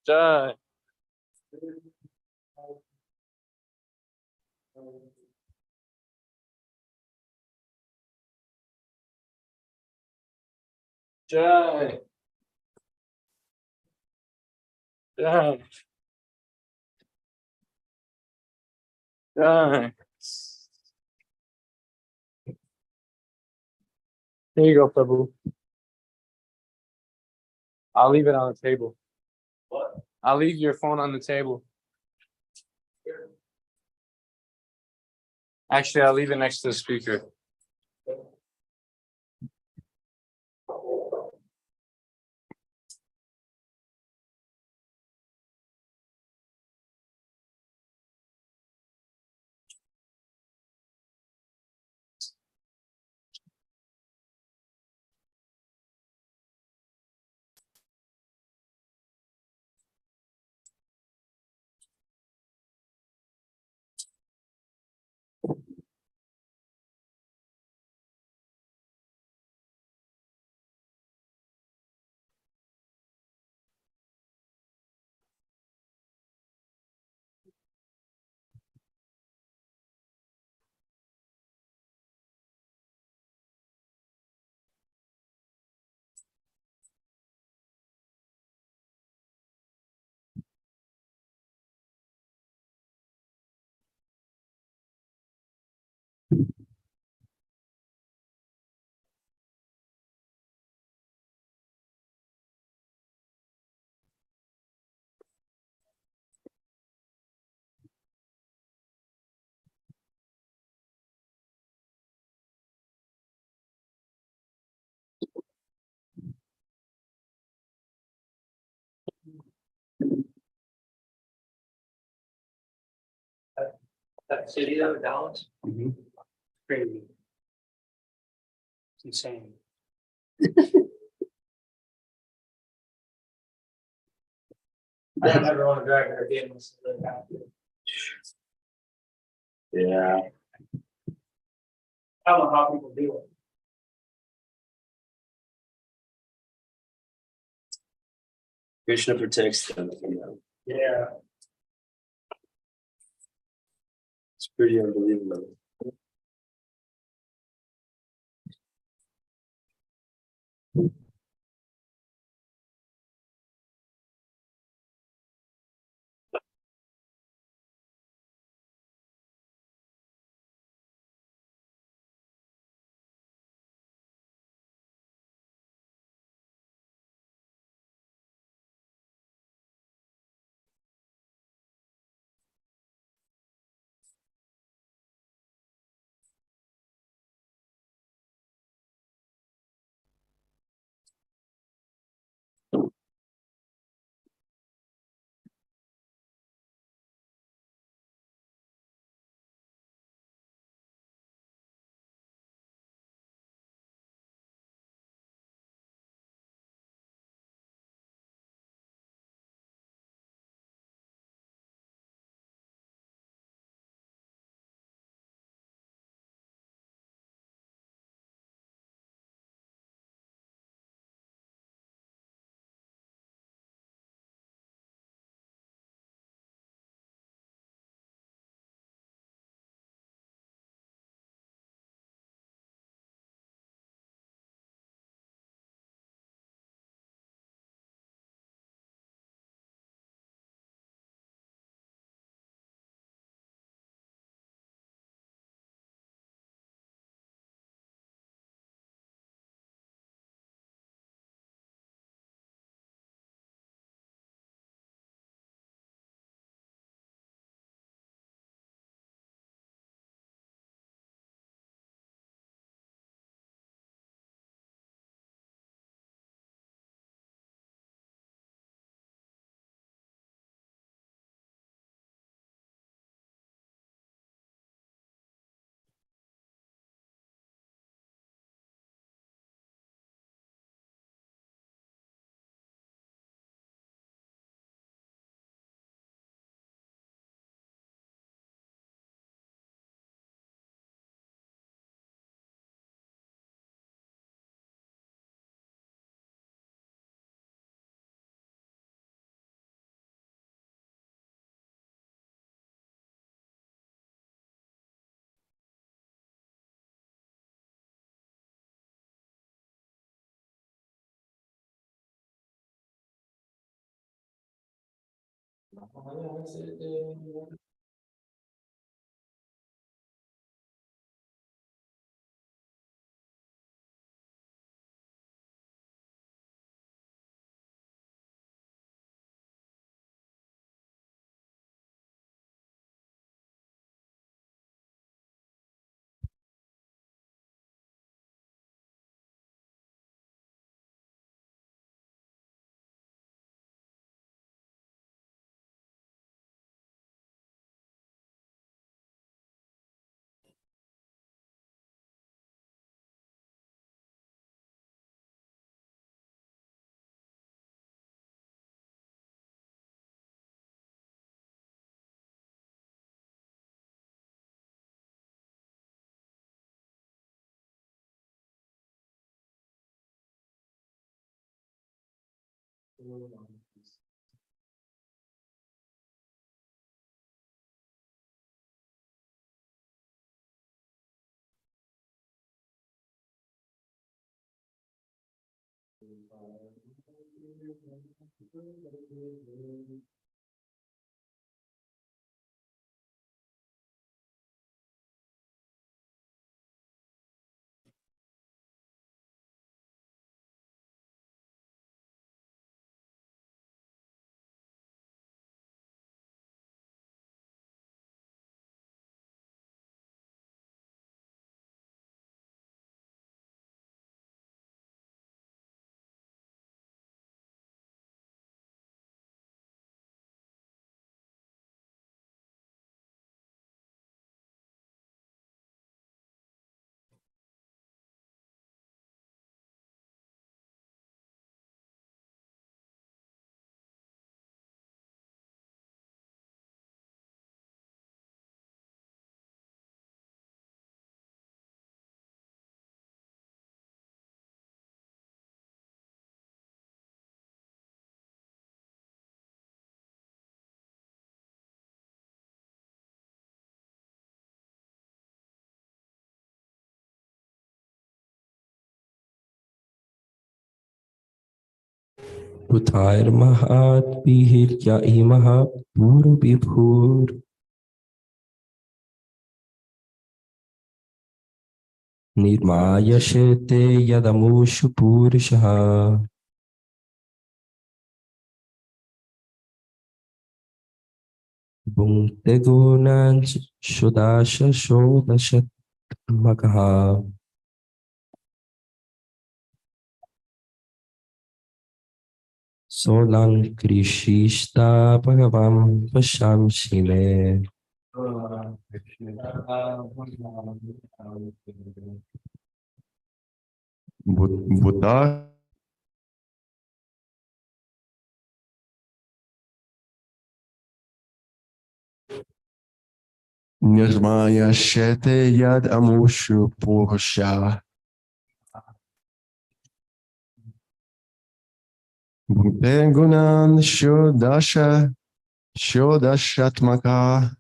Jai. Jai. Jai. Jai. Here you go, Prabhu. I'll leave it on the table. What? I'll leave your phone on the table. Actually, I'll leave it next to the speaker. That city of Dallas, Mm-hmm. crazy. It's insane. I don't ever want to drive there again unless I really have to. Yeah, I don't know how people do it. Krishna protects them, you know. Yeah. It's pretty unbelievable. Bhutairmahat imaha puru vibhur. Nirmaya shete yadamushu purishaha. Bhunte gunan shodasha shodashat makaha. Solang krishishta bhagavam vashamshime. Buddha Nirmaya Shete Yad Amushu Purusha Bhute Gunan Shodashatmaka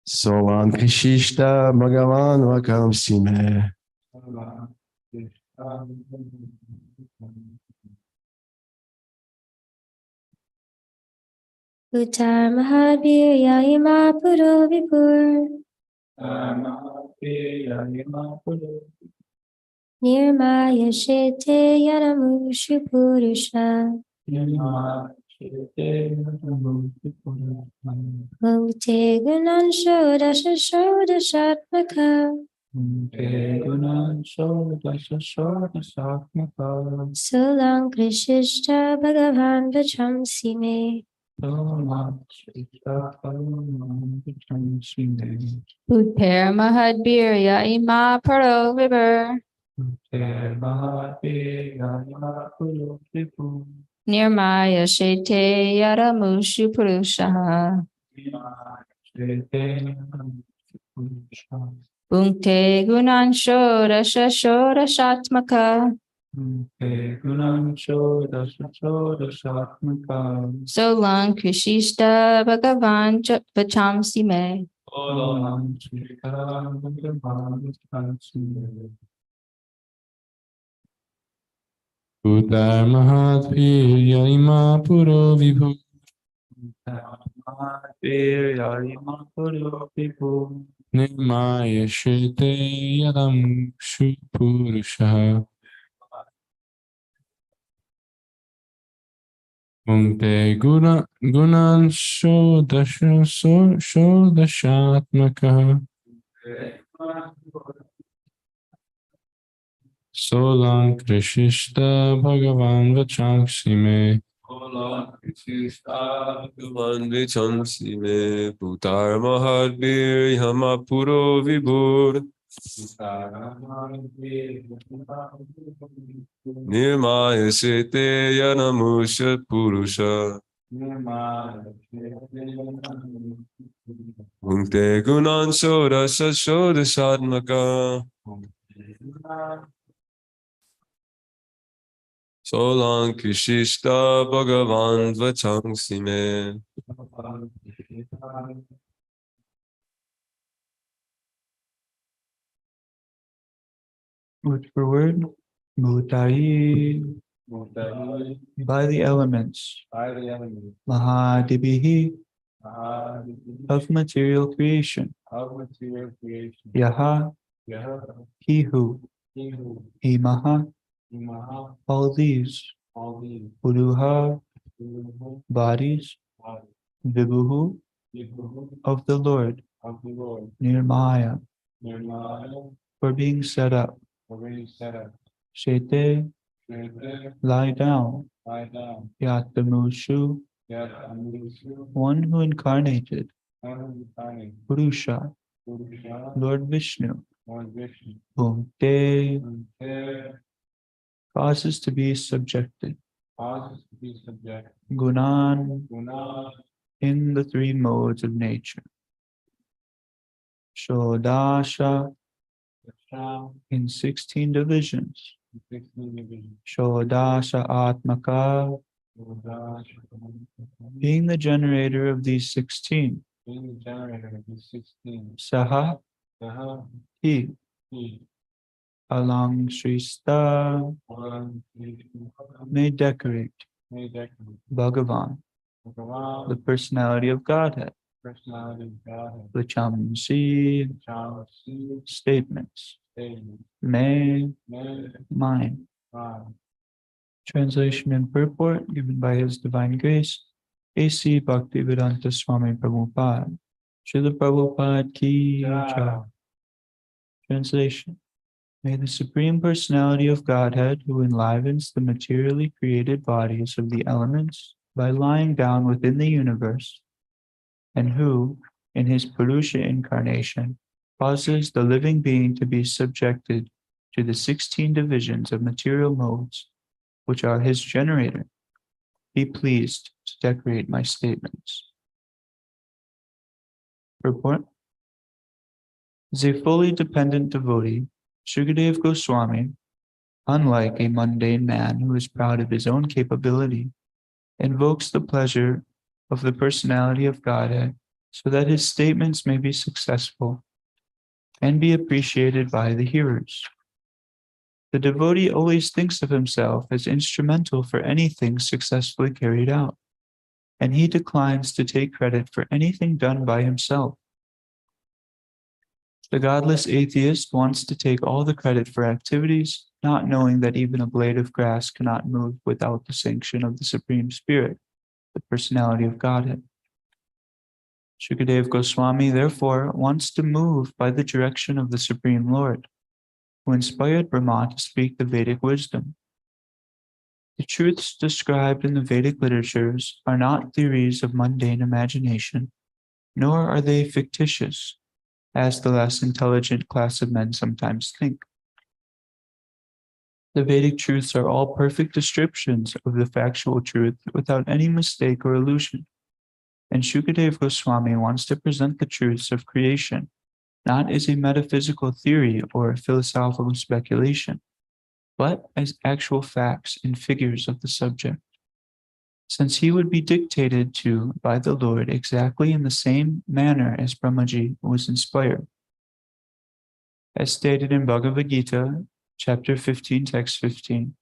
Solan Krishishta Bhagavan Vakam Sime. Uttar Mahavir Yayima Puro Vipur Nirmaya Shete Yadamushu Purusha Bhute Gunan Shodasha Shodashatmaka Solang Krishishta Bhagavan Vachamsi Me Utper Mahadbir Yaima Paro River Nirmaya Shete Yadamushu Purushaha Bhunte Gunan Shodasha Shodashatmaka Solang Krishishta Bhagavan Vachamsi Me Buddha Mahatvirya Ima Puro Vibhu Nirmaya Shete Yadam Shupurusha Bhunte Gunan Shodashatmaka Solang Krishishta Bhagavan Vachamsi Me. Bhagavan Vichamsi Me Bhutar Mahadvir Yamapuro Vibhur Nirmaya Sete Yanamusha Purusha Bhunte Gunan Shodasha Shodashatmaka Solang Krishishta Bhagavan Vachamsi Me. Word for word, Bhutai, by the elements, Mahadibihi, of material creation, Yaha, he who, Imaha, all these, Puruha, bodies, Vibhuhu, of the Lord, Nirmaya, for being set up, Shete, lie down, Yatamushu, one who incarnated, Purusha, Lord Vishnu, whom they causes to be subjected, Gunan, in the three modes of nature, Shodasha, in 16 divisions, Shodasha Atmaka, being the generator of these 16, Saha, he, along Shrista may decorate Bhagavan, the personality of Godhead, Vachamsi statements, may, mine. Translation and purport given by His Divine Grace, A.C. Bhaktivedanta Swami Prabhupada. Srila Prabhupada ki jai. Translation. May the Supreme Personality of Godhead, who enlivens the materially created bodies of the elements by lying down within the universe, and who, in his Purusha incarnation, causes the living being to be subjected to the 16 divisions of material modes, which are his generator, be pleased to decorate my statements. Report. As a fully dependent devotee, Shukadev Goswami, unlike a mundane man who is proud of his own capability, invokes the pleasure of the personality of Godhead so that his statements may be successful and be appreciated by the hearers. The devotee always thinks of himself as instrumental for anything successfully carried out, and he declines to take credit for anything done by himself. The godless atheist wants to take all the credit for activities, not knowing that even a blade of grass cannot move without the sanction of the Supreme Spirit, the personality of Godhead. Shukadev Goswami, therefore, wants to move by the direction of the Supreme Lord, who inspired Brahma to speak the Vedic wisdom. The truths described in the Vedic literatures are not theories of mundane imagination, nor are they fictitious, as the less intelligent class of men sometimes think. The Vedic truths are all perfect descriptions of the factual truth without any mistake or illusion, and Shukadev Goswami wants to present the truths of creation not as a metaphysical theory or philosophical speculation, but as actual facts and figures of the subject. Since he would be dictated to by the Lord exactly in the same manner as Brahmaji was inspired. As stated in Bhagavad Gita, chapter 15, text 15,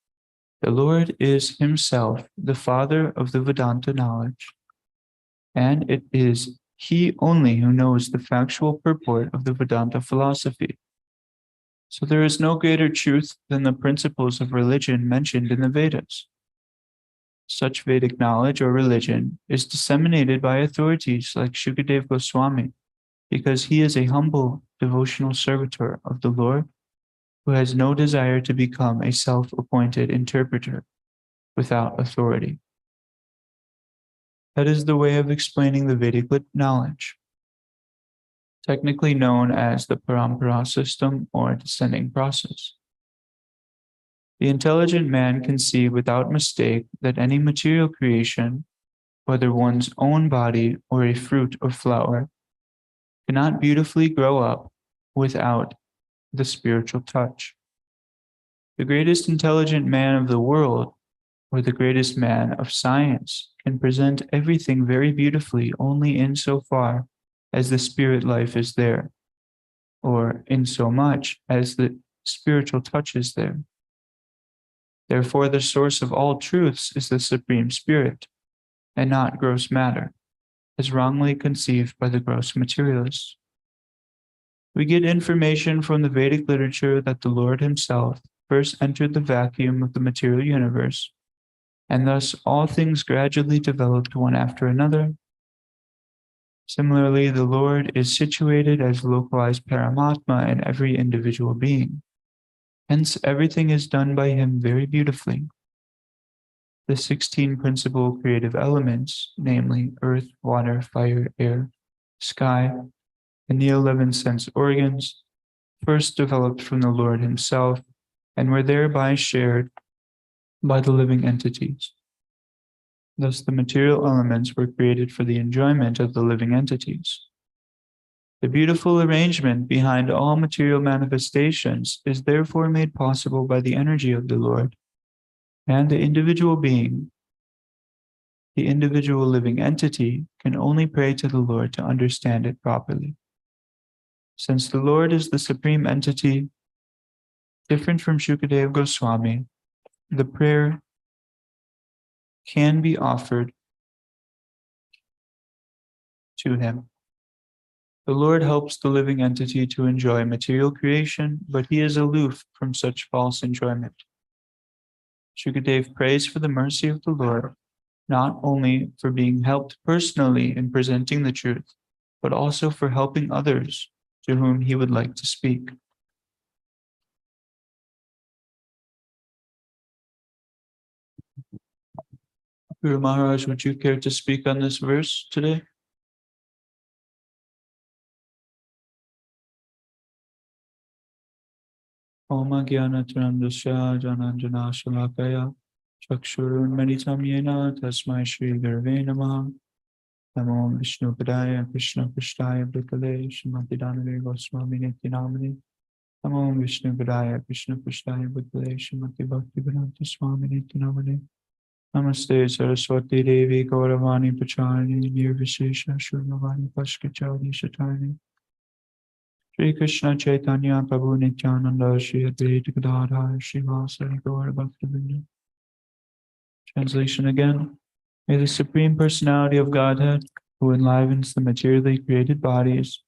the Lord is himself the father of the Vedanta knowledge, and it is he only who knows the factual purport of the Vedanta philosophy. So there is no greater truth than the principles of religion mentioned in the Vedas. Such Vedic knowledge or religion is disseminated by authorities like Shukadev Goswami because he is a humble devotional servitor of the Lord who has no desire to become a self-appointed interpreter without authority. That is the way of explaining the Vedic knowledge, technically known as the parampara system or descending process. The intelligent man can see without mistake that any material creation, whether one's own body or a fruit or flower, cannot beautifully grow up without the spiritual touch. The greatest intelligent man of the world, or the greatest man of science, can present everything very beautifully only insofar as the spirit life is there, or in so much as the spiritual touch is there. Therefore, the source of all truths is the Supreme Spirit, and not gross matter, as wrongly conceived by the gross materialists. We get information from the Vedic literature that the Lord himself first entered the vacuum of the material universe, and thus all things gradually developed one after another. Similarly, the Lord is situated as localized Paramatma in every individual being. Hence, everything is done by him very beautifully. The 16 principal creative elements, namely earth, water, fire, air, sky, and the 11 sense organs, first developed from the Lord himself and were thereby shared by the living entities. Thus, the material elements were created for the enjoyment of the living entities. The beautiful arrangement behind all material manifestations is therefore made possible by the energy of the Lord, and the individual being, the individual living entity, can only pray to the Lord to understand it properly. Since the Lord is the supreme entity, Different from Shukadeva Goswami, the prayer can be offered to him. The Lord helps the living entity to enjoy material creation, but he is aloof from such false enjoyment. Shukadeva prays for the mercy of the Lord, not only for being helped personally in presenting the truth, but also for helping others to whom he would like to speak. Guru Maharaj, would you care to speak on this verse today? Om Jnana Tirandasya Jananjana Shalakaya Chakshurun Meditam Yena Tasmai Shri Gurave Namaha Namo Vishnu Padaya Krishna Krishnaya Bhikale Srimati Dhanave Goswami Niti Namani Namo Vishnu Padaya Krishna Krishnaya Bhikale Srimati Bhakti Vedanta Swami Niti Namani Namaste Saraswati Devi Gauravani Pacharani Nirvishesha Shurvavani Pashkachari Shatani Shri Krishna Chaitanya Prabhu Nityananda Shri Advaita Gadadhar Srivasari Gaura Bhaktivinoda. Translation again. May the Supreme Personality of Godhead, who enlivens the materially created bodies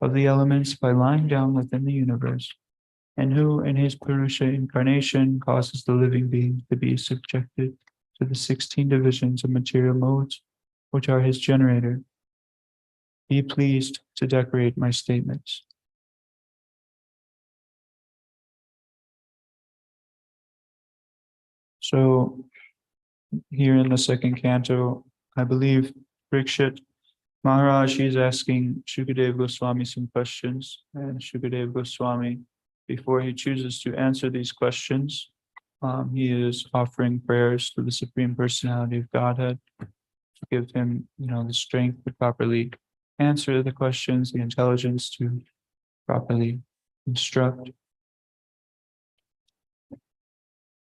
of the elements by lying down within the universe, and who in his Purusha incarnation causes the living beings to be subjected to the 16 divisions of material modes, which are his generator, be pleased to decorate my statements. So here in the second canto, I believe Brikshit Maharaj is asking Shukadeva Goswami some questions, and Shukadeva Goswami, before he chooses to answer these questions, he is offering prayers to the Supreme Personality of Godhead to give him, the strength to properly answer the questions, the intelligence to properly instruct.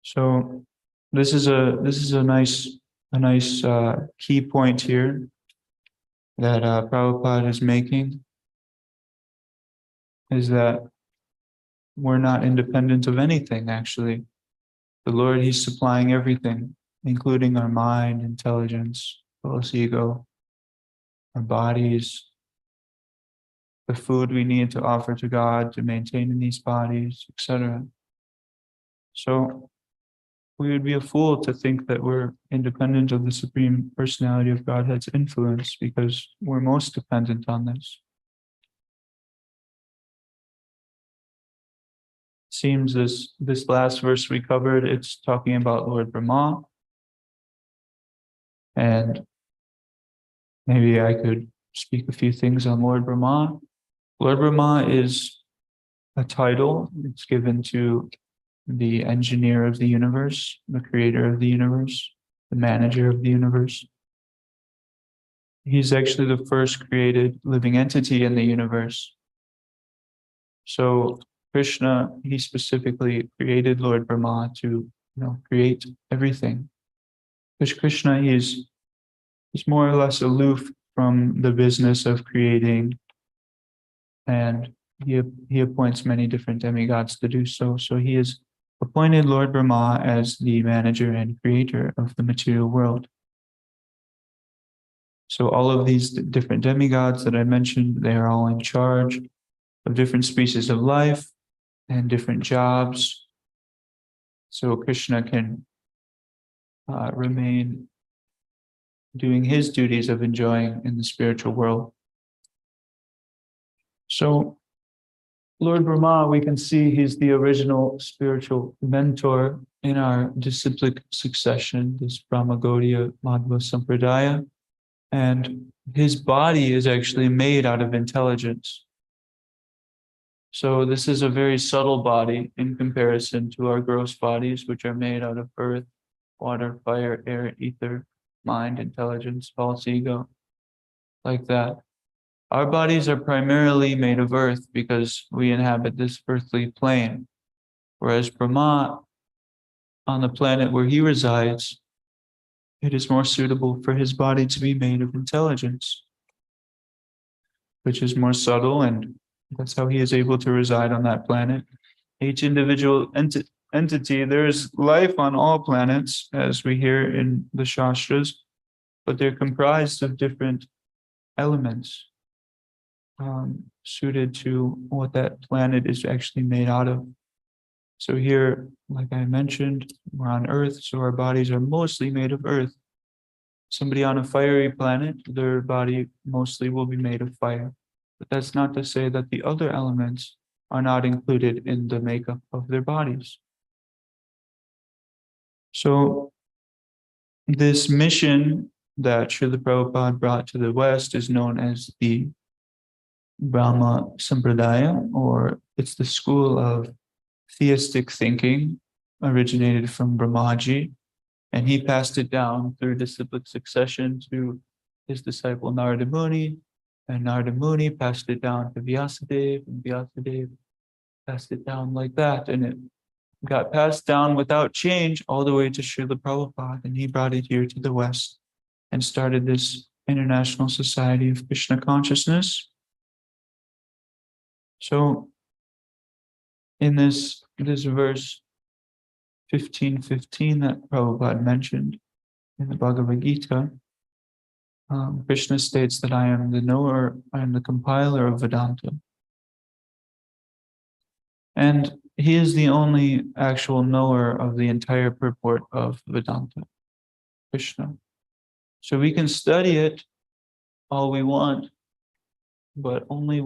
So this is a nice key point here that Prabhupada is making, is that we're not independent of anything, actually. The Lord, he's supplying everything, including our mind, intelligence, false ego, our bodies, the food we need to offer to God to maintain in these bodies, etc. So we would be a fool to think that we're independent of the Supreme Personality of Godhead's influence, because we're most dependent on this. Seems this last verse we covered, it's talking about Lord Brahma. And maybe I could speak a few things on Lord Brahma. Lord Brahma is a title. It's given to the engineer of the universe, the creator of the universe, the manager of the universe. He's actually the first created living entity in the universe. So Krishna, he specifically created Lord Brahma to, create everything. Because Krishna is more or less aloof from the business of creating, and he appoints many different demigods to do so. So he is appointed Lord Brahma as the manager and creator of the material world. So all of these different demigods that I mentioned, they are all in charge of different species of life and different jobs. So Krishna can remain doing his duties of enjoying in the spiritual world. So Lord Brahma, we can see he's the original spiritual mentor in our disciplic succession, this Brahma Gaudiya Madhva Sampradaya. And his body is actually made out of intelligence. So this is a very subtle body in comparison to our gross bodies, which are made out of earth, water, fire, air, ether, mind, intelligence, false ego, like that. Our bodies are primarily made of earth because we inhabit this earthly plane, whereas Brahma, on the planet where he resides, it is more suitable for his body to be made of intelligence, which is more subtle, and that's how he is able to reside on that planet each individual entity. There is life on all planets, as we hear in the Shastras, but they're comprised of different elements suited to what that planet is actually made out of. So here, like I mentioned, we're on Earth, so our bodies are mostly made of earth. Somebody on a fiery planet, their body mostly will be made of fire. But that's not to say that the other elements are not included in the makeup of their bodies. So this mission that Srila Prabhupada brought to the West is known as the Brahma Sampradaya, or it's the school of theistic thinking, originated from Brahmaji, and he passed it down through disciplic succession to his disciple Narada Muni, and Narada Muni passed it down to Vyasadeva, and Vyasadeva passed it down like that, and it got passed down without change all the way to Srila Prabhupada, and he brought it here to the West and started this International Society of Krishna Consciousness. So in this verse 15:15 that Prabhupada mentioned in the Bhagavad Gita, Krishna states that I am the knower, I am the compiler of Vedanta. And he is the only actual knower of the entire purport of Vedanta, Krishna. So we can study it all we want, but only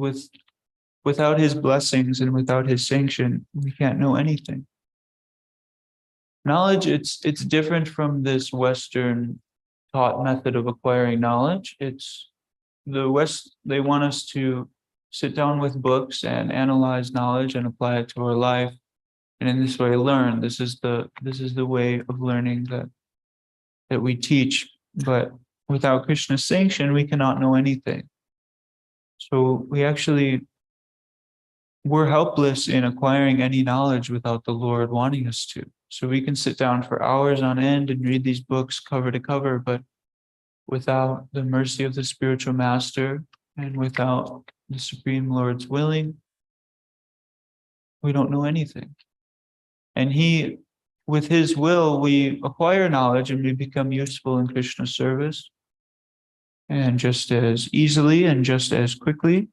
without his blessings and without his sanction, we can't know anything. Knowledge, it's different from this Western taught method of acquiring knowledge. It's the West, they want us to sit down with books and analyze knowledge and apply it to our life, and in this way learn. This is the way of learning that we teach. But without Krishna's sanction, we cannot know anything. So we're helpless in acquiring any knowledge without the Lord wanting us to. So we can sit down for hours on end and read these books cover to cover, but without the mercy of the spiritual master and without the Supreme Lord's willing, we don't know anything. And with his will, we acquire knowledge and we become useful in Krishna's service. And just as easily and just as quickly,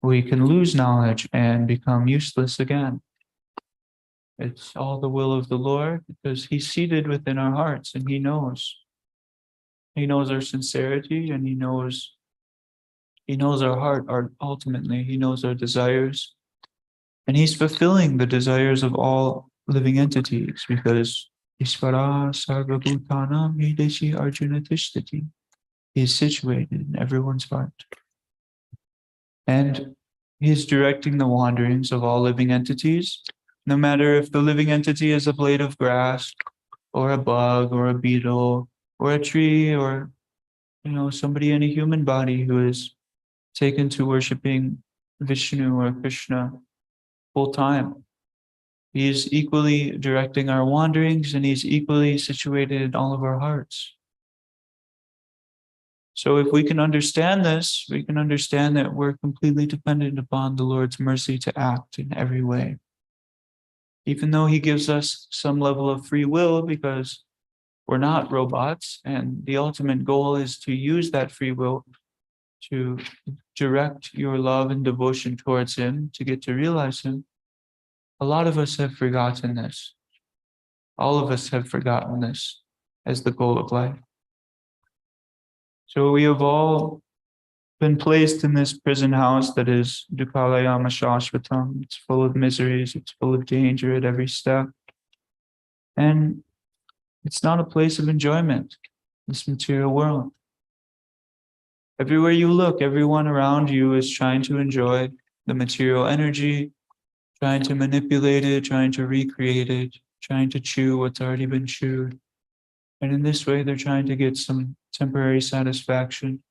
we can lose knowledge and become useless again. It's all the will of the Lord because he's seated within our hearts and he knows. He knows our sincerity and he knows our heart, ultimately. He knows our desires. And he's fulfilling the desires of all living entities because Isvara Sarvabhutanam Hideshi Arjuna Tishtati. He is situated in everyone's heart. And he is directing the wanderings of all living entities, no matter if the living entity is a blade of grass, or a bug, or a beetle, or a tree, or somebody in a human body who is taken to worshiping Vishnu or Krishna full time. He is equally directing our wanderings, and he's equally situated in all of our hearts. So if we can understand this, we can understand that we're completely dependent upon the Lord's mercy to act in every way. Even though he gives us some level of free will, because we're not robots, and the ultimate goal is to use that free will to direct your love and devotion towards him, to get to realize him. A lot of us have forgotten this. All of us have forgotten this as the goal of life. So we have all been placed in this prison house that is Dukalayama Shashvatam. It's full of miseries, it's full of danger at every step. And it's not a place of enjoyment, this material world. Everywhere you look, everyone around you is trying to enjoy the material energy, trying to manipulate it, trying to recreate it, trying to chew what's already been chewed. And in this way, they're trying to get some temporary satisfaction.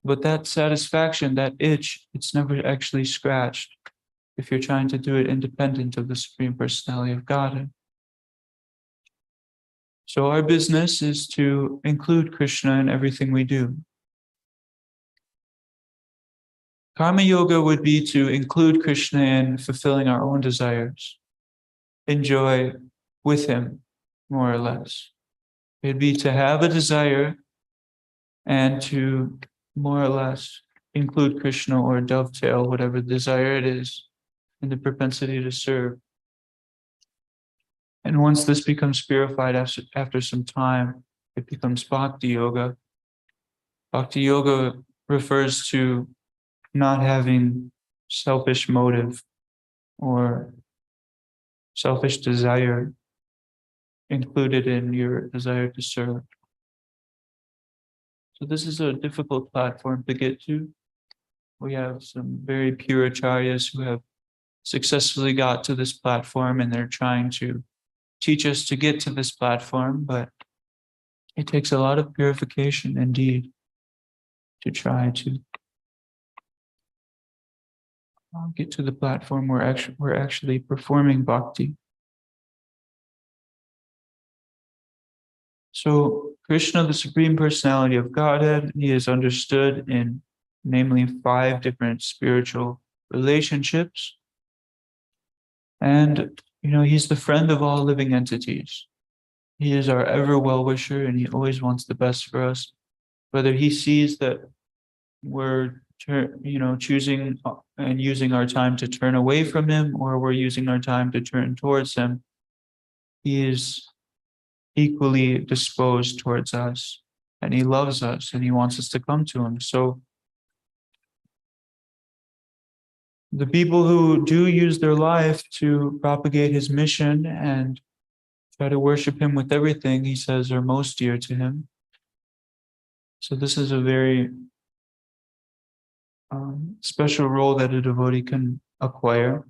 But that satisfaction, that itch, it's never actually scratched if you're trying to do it independent of the Supreme Personality of Godhead. So our business is to include Krishna in everything we do. Karma yoga would be to include Krishna in fulfilling our own desires, enjoy with him, more or less. It'd be to have a desire and to more or less include Krishna or dovetail whatever desire it is in the propensity to serve. And once this becomes purified after some time, it becomes bhakti yoga. Bhakti yoga refers to not having selfish motive or selfish desire included in your desire to serve. So this is a difficult platform to get to. We have some very pure acharyas who have successfully got to this platform, and they're trying to teach us to get to this platform, but it takes a lot of purification indeed to try to get to the platform where we're actually performing bhakti. So Krishna, the Supreme Personality of Godhead, he is understood in namely 5 different spiritual relationships. And, he's the friend of all living entities. He is our ever well-wisher, and he always wants the best for us. Whether he sees that we're, choosing and using our time to turn away from him, or we're using our time to turn towards him, he is equally disposed towards us, and he loves us, and he wants us to come to him. So the people who do use their life to propagate his mission and try to worship him with everything, he says, are most dear to him. So this is a very special role that a devotee can acquire.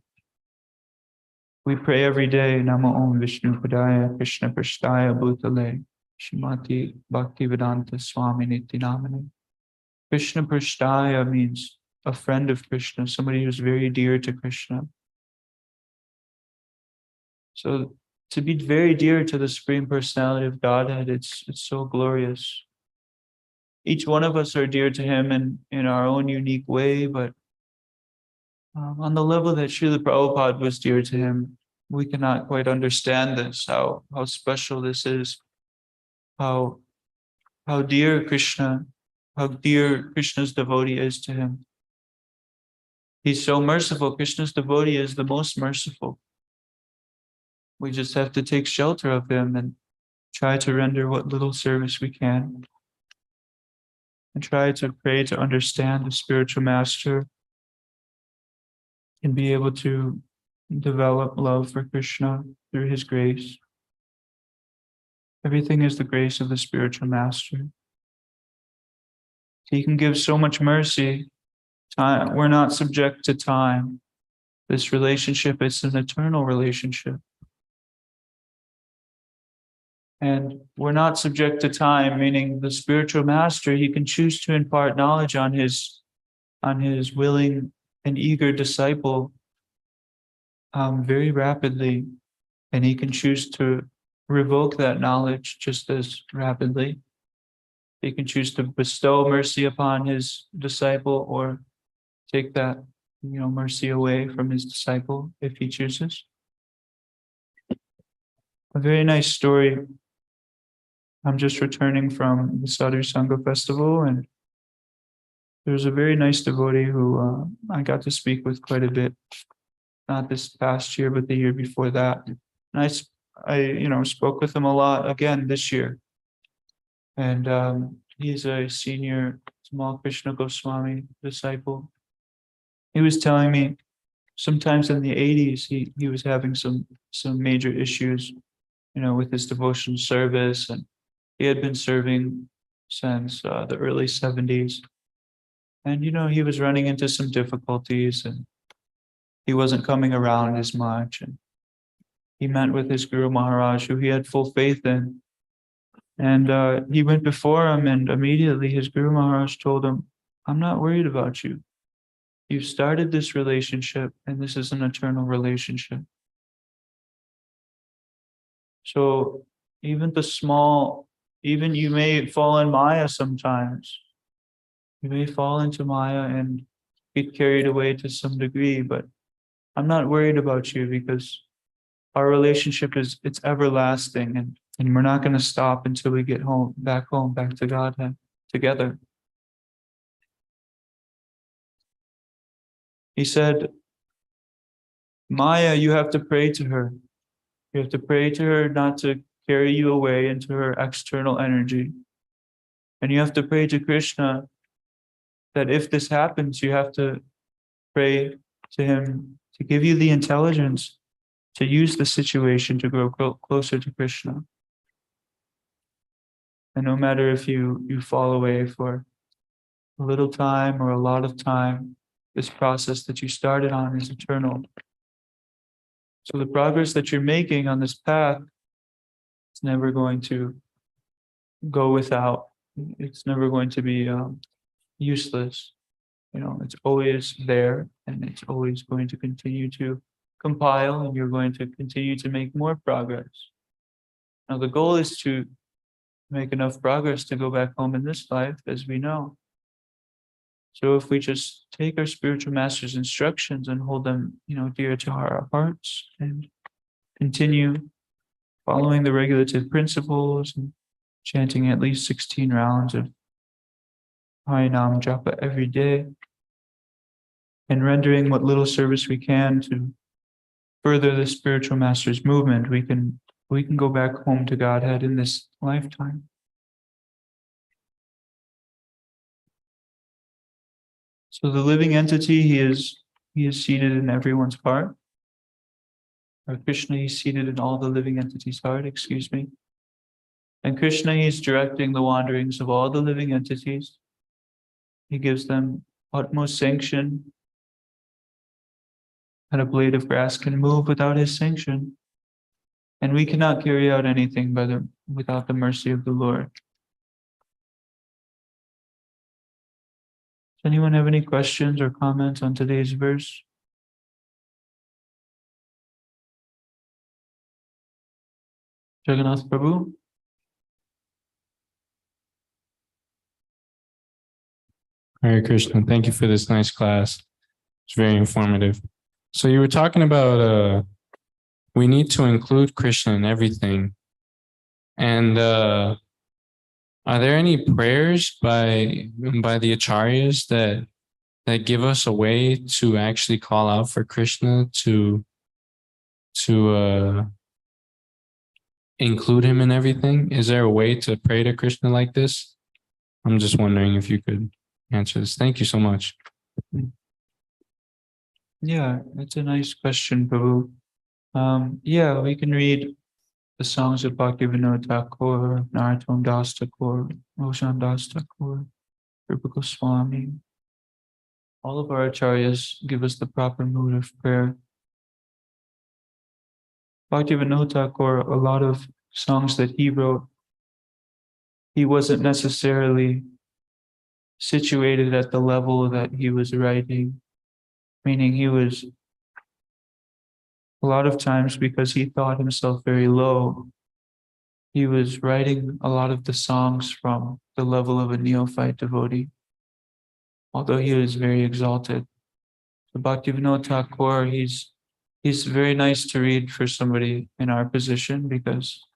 We pray every day, Namo Om Vishnu Padaya Krishna Prashtaya Bhutale Shrimati Bhaktivedanta Swami Niti Namane. Krishna Prashtaya means a friend of Krishna, somebody who's very dear to Krishna. So to be very dear to the Supreme Personality of Godhead, it's so glorious. Each one of us are dear to him in our own unique way, but on the level that Srila Prabhupada was dear to him, we cannot quite understand this, how special this is, how dear Krishna, how dear Krishna's devotee is to him. He's so merciful. Krishna's devotee is the most merciful. We just have to take shelter of him and try to render what little service we can, and try to pray to understand the spiritual master and be able to develop love for Krishna through his grace. Everything is the grace of the spiritual master. He can give so much mercy. We're not subject to time. This relationship is an eternal relationship. And we're not subject to time, meaning the spiritual master, he can choose to impart knowledge on his willing and eager disciple very rapidly, and he can choose to revoke that knowledge just as rapidly. He can choose to bestow mercy upon his disciple or take that mercy away from his disciple if he chooses. A very nice story. I'm just returning from the Sadhu Sangha festival, and there's a very nice devotee who I got to speak with quite a bit. Not this past year, but the year before that. And I spoke with him a lot again this year. And he's a senior Tamal Krishna Goswami disciple. He was telling me sometimes in the 80s, he was having some major issues, with his devotional service, and he had been serving since the early 70s. And, he was running into some difficulties, and he wasn't coming around as much. And he met with his Guru Maharaj, who he had full faith in. And he went before him, and immediately his Guru Maharaj told him, I'm not worried about you. You've started this relationship, and this is an eternal relationship. So even you may fall in Maya sometimes. You may fall into Maya, and get carried away to some degree, but I'm not worried about you because our relationship it's everlasting, and we're not going to stop until we get back to Godhead together. He said, Maya, you have to pray to her. You have to pray to her not to carry you away into her external energy. And you have to pray to Krishna that if this happens, you have to pray to him to give you the intelligence to use the situation to grow closer to Krishna. And no matter if you fall away for a little time or a lot of time, this process that you started on is eternal. So the progress that you're making on this path, it's never going to go without. It's never going to be useless. It's always there, and it's always going to continue to compile, and you're going to continue to make more progress. Now, the goal is to make enough progress to go back home in this life, as we know. So if we just take our spiritual master's instructions and hold them, dear to our hearts, and continue following the regulative principles and chanting at least 16 rounds of Harinam Japa every day, and rendering what little service we can to further the spiritual master's movement, we can go back home to Godhead in this lifetime. So the living entity, he is seated in everyone's heart. Or Krishna, he's seated in all the living entities' heart, And Krishna, he's directing the wanderings of all the living entities. He gives them utmost sanction. And a blade of grass can move without his sanction. And we cannot carry out anything without the mercy of the Lord. Does anyone have any questions or comments on today's verse? Jagannath Prabhu? Hare Krishna. Thank you for this nice class. It's very informative. So you were talking about we need to include Krishna in everything. And are there any prayers by the acharyas that give us a way to actually call out for Krishna to include him in everything? Is there a way to pray to Krishna like this? I'm just wondering if you could answer this. Thank you so much. Yeah, that's a nice question, Prabhu. Yeah, we can read the songs of Bhaktivinoda Thakur, Narottam Das Thakur, Roshan Das Thakur, Rupa Goswami. All of our acharyas give us the proper mood of prayer. Bhaktivinoda Thakur, a lot of songs that he wrote, he wasn't necessarily situated at the level that he was writing, meaning he was, a lot of times because he thought himself very low, he was writing a lot of the songs from the level of a neophyte devotee, although he was very exalted. So Bhaktivinoda Thakur, he's very nice to read for somebody in our position, because,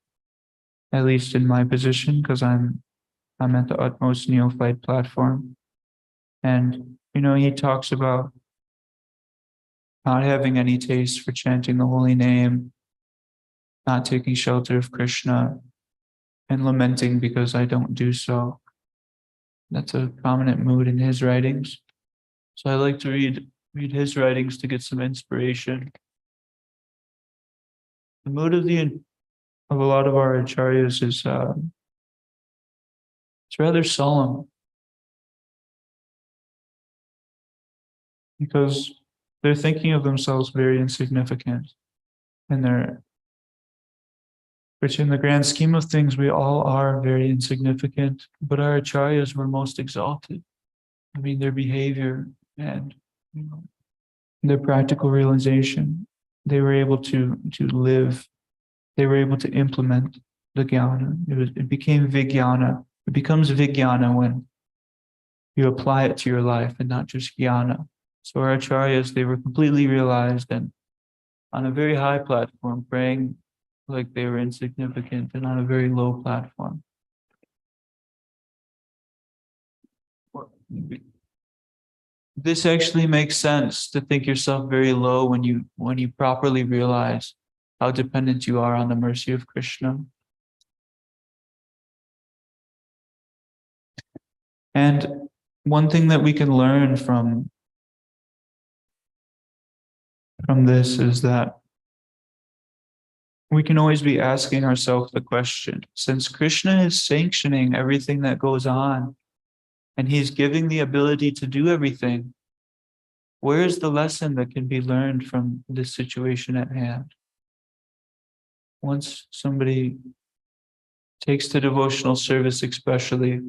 at least in my position, because I'm at the utmost neophyte platform. And, he talks about not having any taste for chanting the holy name, not taking shelter of Krishna, and lamenting because I don't do so. That's a prominent mood in his writings. So I like to read his writings to get some inspiration. The mood of a lot of our acharyas is it's rather solemn, because they're thinking of themselves very insignificant, and which in the grand scheme of things, we all are very insignificant, but our acharyas were most exalted. I mean, their behavior and their practical realization, they were able to live, they were able to implement the jnana. It became vijnana. It becomes vijnana when you apply it to your life and not just jnana. So our acharyas, they were completely realized and on a very high platform, praying like they were insignificant, and on a very low platform. This actually makes sense, to think yourself very low when you properly realize how dependent you are on the mercy of Krishna. And one thing that we can learn from this is that we can always be asking ourselves the question, since Krishna is sanctioning everything that goes on, and he's giving the ability to do everything, where is the lesson that can be learned from this situation at hand? Once somebody takes to devotional service especially,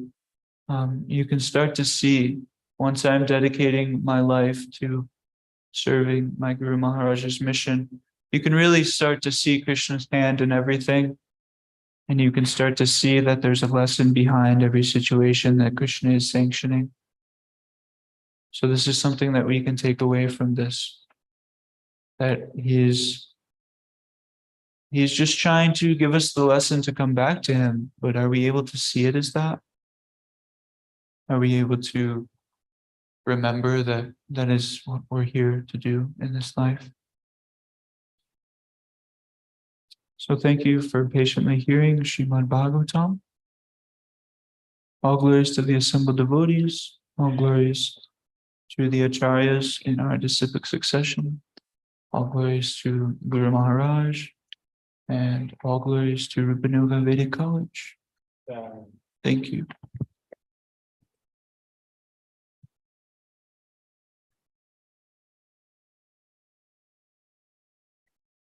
you can start to see, once I'm dedicating my life to serving my Guru Maharaj's mission, you can really start to see Krishna's hand in everything. And you can start to see that there's a lesson behind every situation that Krishna is sanctioning. So this is something that we can take away from this, that he's just trying to give us the lesson to come back to him. But are we able to see it as that? Are we able to remember that that is what we're here to do in this life? So thank you for patiently hearing Srimad Bhagavatam. All glories to the assembled devotees. All glories to the acharyas in our disciplic succession. All glories to Guru Maharaj. And all glories to Rupanuga Vedic College. Thank you.